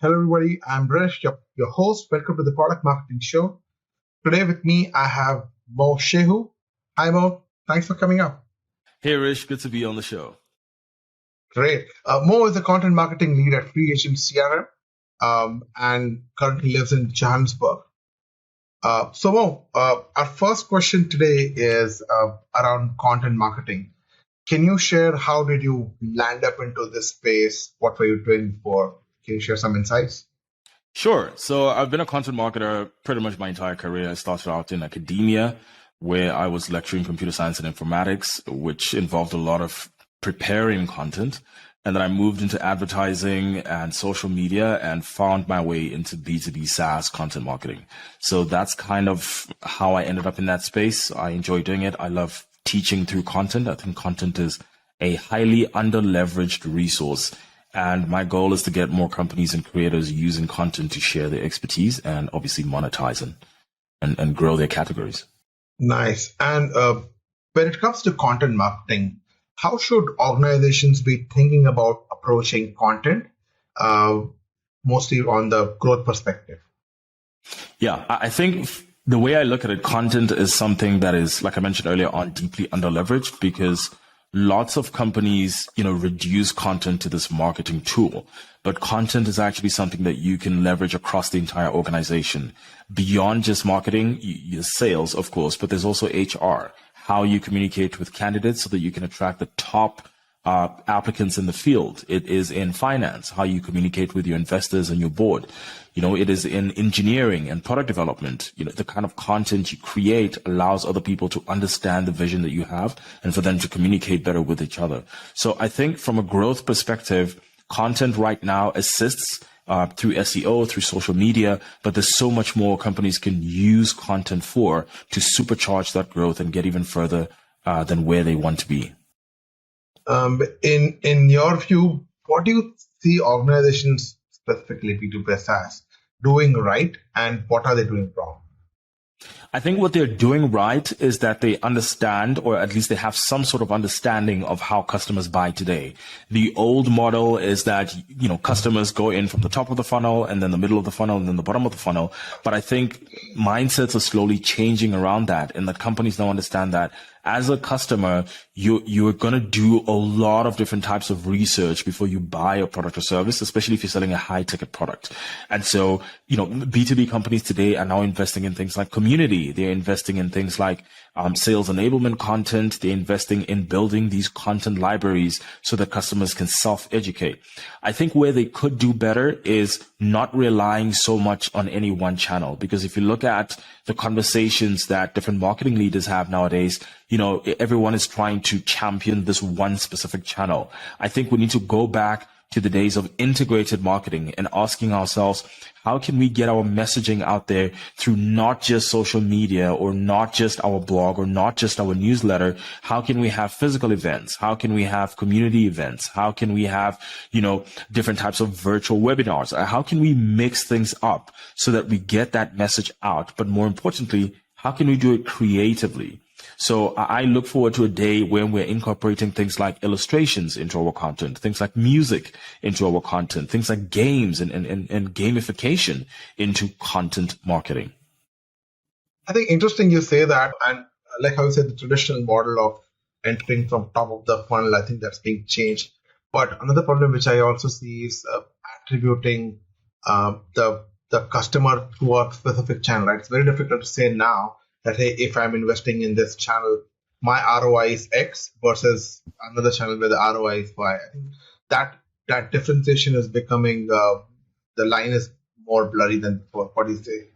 Hello, everybody. I'm Rish, your host. Welcome to the Product Marketing Show. Today with me, I have Shehu. Hi, Mo. Thanks for coming up. Hey, Rish. Good to be on the show. Great. Mo is a content marketing lead at Free Agent CRM and currently lives in Johannesburg. So, Mo, our first question today is around content marketing. Can you share how did you land up into this space? What were you doing before? Can you share some insights? Sure. So I've been a content marketer pretty much my entire career. I started out in academia where I was lecturing computer science and informatics, which involved a lot of preparing content. And then I moved into advertising and social media and found my way into B2B SaaS content marketing. So that's kind of how I ended up in that space. I enjoy doing it. I love teaching through content. I think content is a highly under-leveraged resource. And my goal is to get more companies and creators using content to share their expertise and obviously monetize and grow their categories. Nice. And when it comes to content marketing, how should organizations be thinking about approaching content, mostly on the growth perspective? Yeah, I think the way I look at it, content is something that is, like I mentioned earlier on, deeply under-leveraged because lots of companies, reduce content to this marketing tool, but content is actually something that you can leverage across the entire organization beyond just marketing, your sales, of course, but there's also HR, how you communicate with candidates so that you can attract the top applicants in the field. It is in finance, how you communicate with your investors and your board. It is in engineering and product development. The kind of content you create allows other people to understand the vision that you have and for them to communicate better with each other. So I think from a growth perspective, content right now assists through SEO, through social media, but there's so much more companies can use content for to supercharge that growth and get even further than where they want to be. In your view, what do you see organizations, specifically B2B SaaS, doing right, and what are they doing wrong? I think what they're doing right is that they understand, or at least they have some sort of understanding of how customers buy today. The old model is that, customers go in from the top of the funnel and then the middle of the funnel and then the bottom of the funnel. But I think mindsets are slowly changing around that, and that companies now understand that as a customer, you're going to do a lot of different types of research before you buy a product or service, especially if you're selling a high ticket product. And so, B2B companies today are now investing in things like community. They're investing in things like sales enablement content. They're investing in building these content libraries so that customers can self-educate. I think where they could do better is not relying so much on any one channel, because if you look at the conversations that different marketing leaders have nowadays, everyone is trying to champion this one specific channel. I think we need to go back to the days of integrated marketing and asking ourselves, how can we get our messaging out there through not just social media or not just our blog or not just our newsletter? How can we have physical events? How can we have community events? How can we have, different types of virtual webinars? How can we mix things up so that we get that message out? But more importantly, how can we do it creatively? So I look forward to a day when we're incorporating things like illustrations into our content, things like music into our content, things like games and gamification into content marketing. I think interesting you say that, and like how you said, the traditional model of entering from top of the funnel, I think that's being changed. But another problem which I also see is attributing the customer to a specific channel. Right? It's very difficult to say now that, hey, if I'm investing in this channel, my ROI is X versus another channel where the ROI is Y. I think that differentiation is becoming, the line is more blurry than before. What do you say?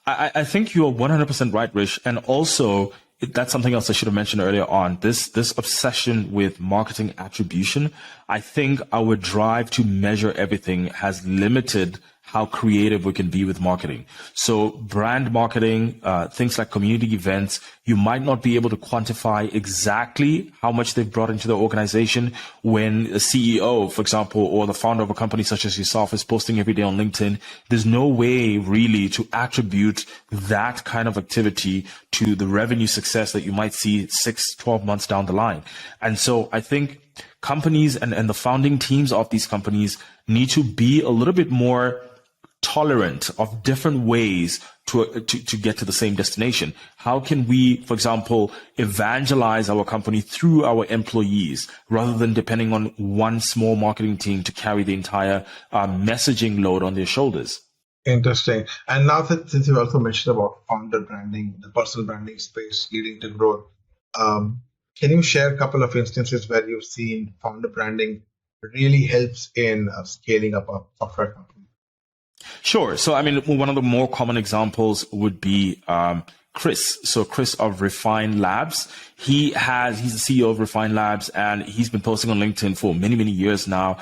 I think you're 100% right, Rish. And also, that's something else I should have mentioned earlier on. This obsession with marketing attribution, I think our drive to measure everything has limited how creative we can be with marketing. So brand marketing, things like community events, you might not be able to quantify exactly how much they've brought into the organization when a CEO, for example, or the founder of a company such as yourself is posting every day on LinkedIn. There's no way really to attribute that kind of activity to the revenue success that you might see 6-12 months down the line. And so I think companies and the founding teams of these companies need to be a little bit more tolerant of different ways to get to the same destination. How can we, for example, evangelize our company through our employees rather than depending on one small marketing team to carry the entire messaging load on their shoulders? Interesting. And now that since you also mentioned about founder branding, the personal branding space leading to growth, can you share a couple of instances where you've seen founder branding really helps in scaling up a software company? Sure. So, I mean, one of the more common examples would be Chris. So Chris of Refine Labs, he's the CEO of Refine Labs, and he's been posting on LinkedIn for many, many years now,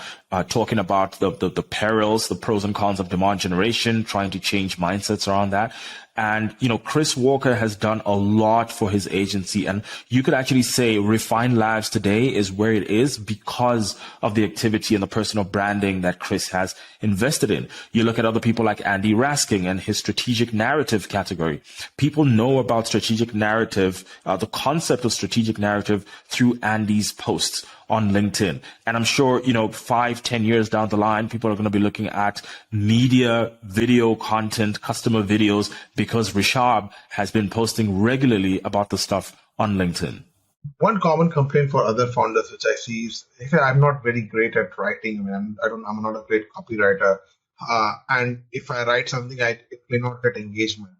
talking about the perils, the pros and cons of demand generation, trying to change mindsets around that. And, Chris Walker has done a lot for his agency. And you could actually say Refine Labs today is where it is because of the activity and the personal branding that Chris has invested in. You look at other people like Andy Rasking and his strategic narrative category. People know about strategic narrative, the concept of strategic narrative through Andy's posts on LinkedIn. And I'm sure, 5-10 years down the line, people are going to be looking at media, video content, customer videos, because Rishab has been posting regularly about the stuff on LinkedIn. One common complaint for other founders, which I see, is I'm not very great at writing. I mean, I'm not a great copywriter. And if I write something, it may not get engagement,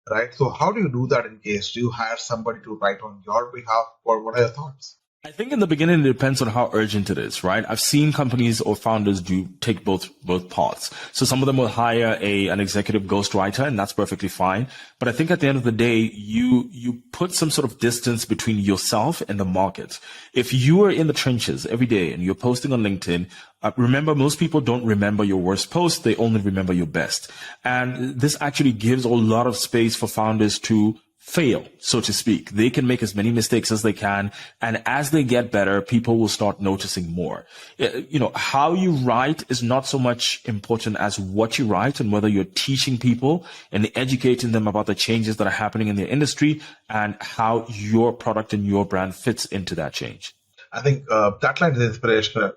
right? So how do you do that in case? Do you hire somebody to write on your behalf, or what are your thoughts? I think in the beginning, it depends on how urgent it is, right? I've seen companies or founders take both paths. So some of them will hire an executive ghostwriter, and that's perfectly fine. But I think at the end of the day, you put some sort of distance between yourself and the market. If you are in the trenches every day and you're posting on LinkedIn, remember, most people don't remember your worst post. They only remember your best. And this actually gives a lot of space for founders to fail, so to speak. They can make as many mistakes as they can. And as they get better, people will start noticing more. How you write is not so much important as what you write and whether you're teaching people and educating them about the changes that are happening in their industry and how your product and your brand fits into that change. I think that line is inspirational.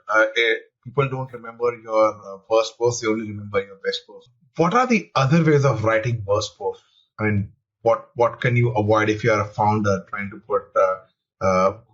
People don't remember your worst post, they only remember your best post. What are the other ways of writing worst posts? I mean, what can you avoid if you are a founder trying to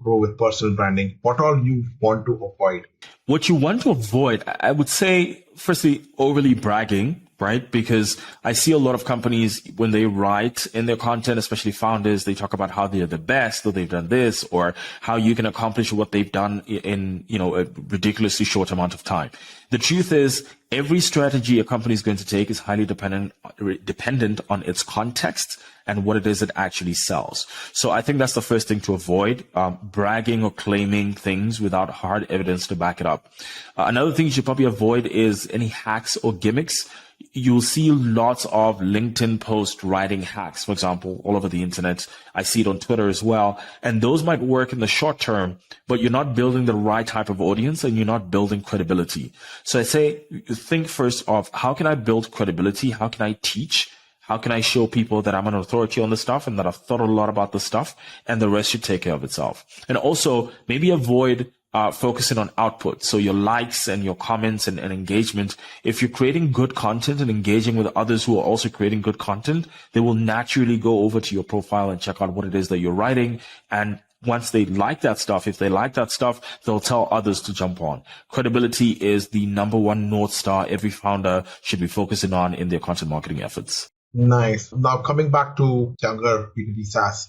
grow with personal branding? What all you want to avoid? What you want to avoid, I would say, firstly, overly bragging, right? Because I see a lot of companies when they write in their content, especially founders, they talk about how they're the best, or they've done this, or how you can accomplish what they've done in, a ridiculously short amount of time. The truth is, every strategy a company is going to take is highly dependent on its context and what it is it actually sells. So I think that's the first thing to avoid, bragging or claiming things without hard evidence to back it up. Another thing you should probably avoid is any hacks or gimmicks. You'll see lots of LinkedIn post writing hacks, for example, all over the internet. I see it on Twitter as well. And those might work in the short term, but you're not building the right type of audience and you're not building credibility. So I say, think first of how can I build credibility? How can I teach? How can I show people that I'm an authority on this stuff and that I've thought a lot about this stuff, and the rest should take care of itself. And also maybe avoid focusing on output. So your likes and your comments and engagement. If you're creating good content and engaging with others who are also creating good content, they will naturally go over to your profile and check out what it is that you're writing. And once they like that stuff, if they like that stuff, they'll tell others to jump on. Credibility is the number one North Star every founder should be focusing on in their content marketing efforts. Nice. Now coming back to younger B2B SaaS,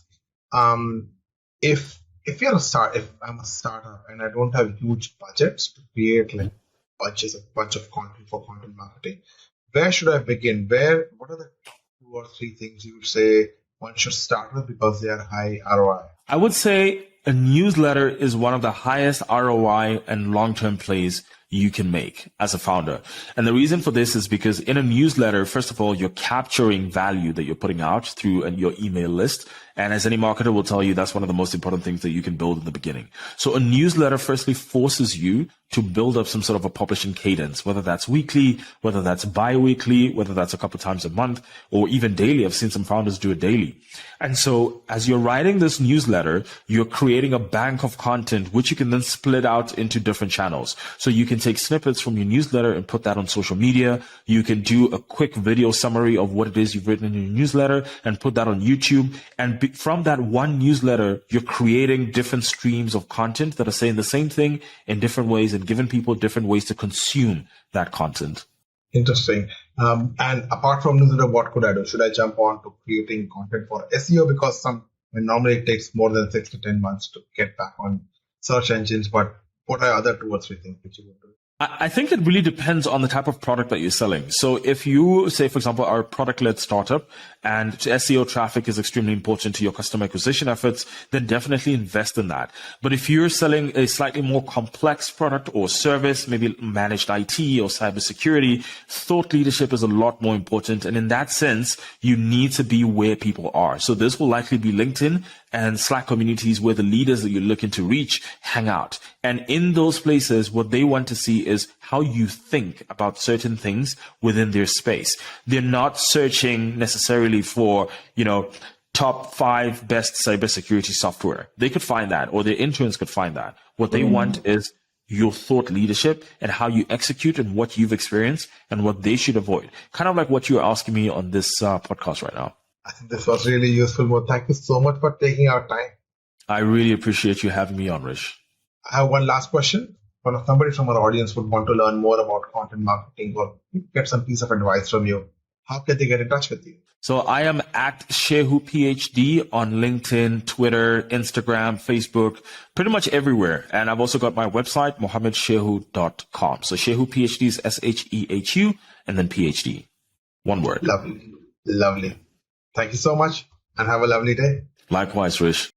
if I'm a startup and I don't have huge budgets to create like bunch of content for content marketing, where should I begin? What are the top 2 or 3 things you would say one should start with because they are high ROI? I would say a newsletter is one of the highest ROI and long-term plays you can make as a founder. And the reason for this is because in a newsletter, first of all, you're capturing value that you're putting out through your email list. And as any marketer will tell you, that's one of the most important things that you can build in the beginning. So a newsletter firstly forces you to build up some sort of a publishing cadence, whether that's weekly, whether that's bi-weekly, whether that's a couple times a month, or even daily. I've seen some founders do it daily. And so as you're writing this newsletter, you're creating a bank of content, which you can then split out into different channels. So you can take snippets from your newsletter and put that on social media. You can do a quick video summary of what it is you've written in your newsletter and put that on YouTube. And from that one newsletter, you're creating different streams of content that are saying the same thing in different ways and giving people different ways to consume that content. Interesting. And apart from newsletter, what could I do? Should I jump on to creating content for SEO? Because normally it takes more than 6 to 10 months to get back on search engines. But what are other tools we think which you would do? I think it really depends on the type of product that you're selling. So if you say, for example, are a product-led startup and SEO traffic is extremely important to your customer acquisition efforts, then definitely invest in that. But if you're selling a slightly more complex product or service, maybe managed IT or cybersecurity, thought leadership is a lot more important. And in that sense, you need to be where people are. So this will likely be LinkedIn and Slack communities where the leaders that you're looking to reach hang out. And in those places, what they want to see is how you think about certain things within their space. They're not searching necessarily for, top 5 best cybersecurity software. They could find that, or their interns could find that. What they want is your thought leadership and how you execute and what you've experienced and what they should avoid. Kind of like what you're asking me on this podcast right now. I think this was really useful, Mo. Thank you so much for taking our time. I really appreciate you having me on, Rish. I have one last question. If somebody from our audience would want to learn more about content marketing or get some piece of advice from you, how can they get in touch with you? So I am at Shehu PhD on LinkedIn, Twitter, Instagram, Facebook, pretty much everywhere. And I've also got my website, mohammedshehu.com. So Shehu PhD is SHEHU and then PhD. One word. Lovely. Thank you so much and have a lovely day. Likewise, Rish.